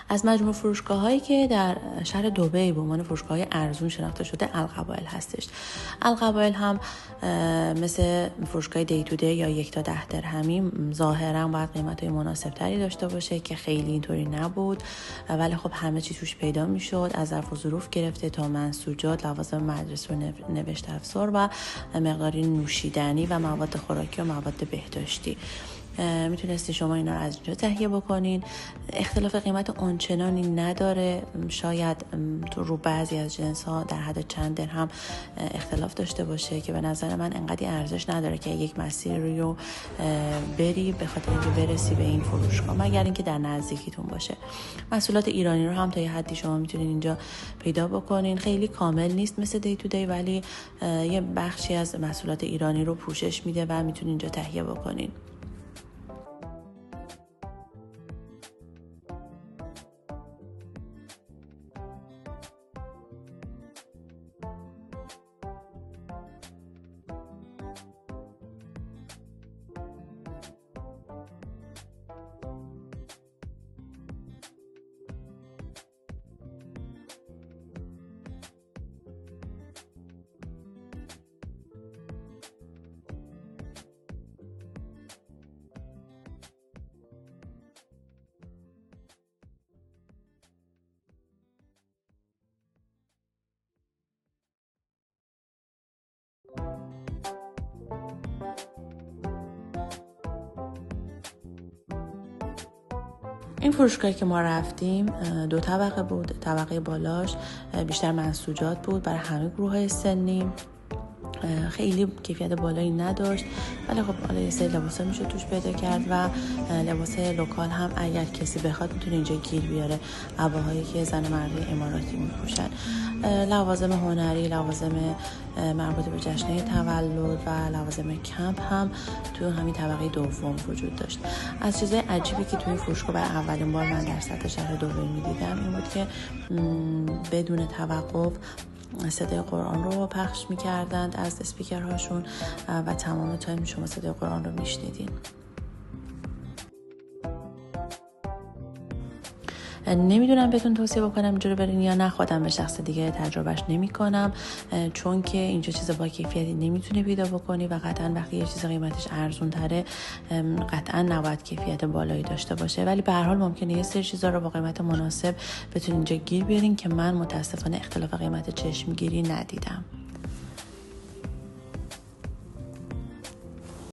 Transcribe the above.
از مجموع فروشگاه‌هایی که در شهر دبی به عنوان فروشگاه‌های ارزون شناخته شده القبایل هستش. القبایل هم مثل فروشگاه دی تو دی یا 1 تا 10 درهمی ظاهراً باید قیمت‌های مناسب‌تری داشته باشه که خیلی اینطوری نبود، ولی خب همه چی توش پیدا می‌شد، از ظرف و ظروف گرفته تا منسوجات، لوازم مدرسه و نوشت افزار و مقداری نوشیدنی و مواد خوراکی و مواد بهداشتی. میتونستی شما اینا رو از اینجا تهیه بکنین. اختلاف قیمت آنچنانی نداره، شاید تو رو بعضی از جنس ها در حد چند درهم اختلاف داشته باشه که به نظر من انقدر ارزش نداره که یک مسیر رو بری به خاطر اینکه برسی به این فروشگاه، مگر اینکه در نزدیکیتون باشه. محصولات ایرانی رو هم تا یه حدی شما میتونین اینجا پیدا بکنین. خیلی کامل نیست مثل دی تو دی، ولی یه بخشی از محصولات ایرانی رو پوشش میده و میتونین اینجا تهیه بکنین. این فروشگاهی که ما رفتیم 2 طبقه بود. طبقه بالاش بیشتر منسوجات بود برای همه گروه‌های سنی، خیلی کیفیت بالایی نداشت، ولی خب حالا یه سری لباسا میشه توش پیدا کرد و لباس لوکال هم اگر کسی بخواد میتونه اینجا گیر بیاره، عباهایی که زن مرد اماراتی میپوشن، لوازم هنری، لوازم مربوط به جشن‌های تولد و لوازم کمپ هم تو همین طبقه دوم وجود داشت. از چیزای عجیبی که توی فروشگاه برای اولین بار من در سطح شهر دبی می‌دیدم این بود که بدون توقف صدای قرآن رو پخش می‌کردند از اسپیکرهاشون و تمام تایم شما صدای قرآن رو میشنیدین. نمیدونم بهتون توصیه بکنم اینجا رو برین یا نه، خودم به شخص دیگه تجربهش نمی کنم، چون که اینجا چیز با کیفیتی نمیتونه پیدا بکنی و قطعا وقتی یه چیز قیمتش ارزون تره قطعا نباید کیفیت بالایی داشته باشه، ولی به هر حال ممکنه یه سری چیزا رو با قیمت مناسب بتونین اینجا گیر بیارین که من متاسفانه اختلاف قیمت چشمگیری ندیدم.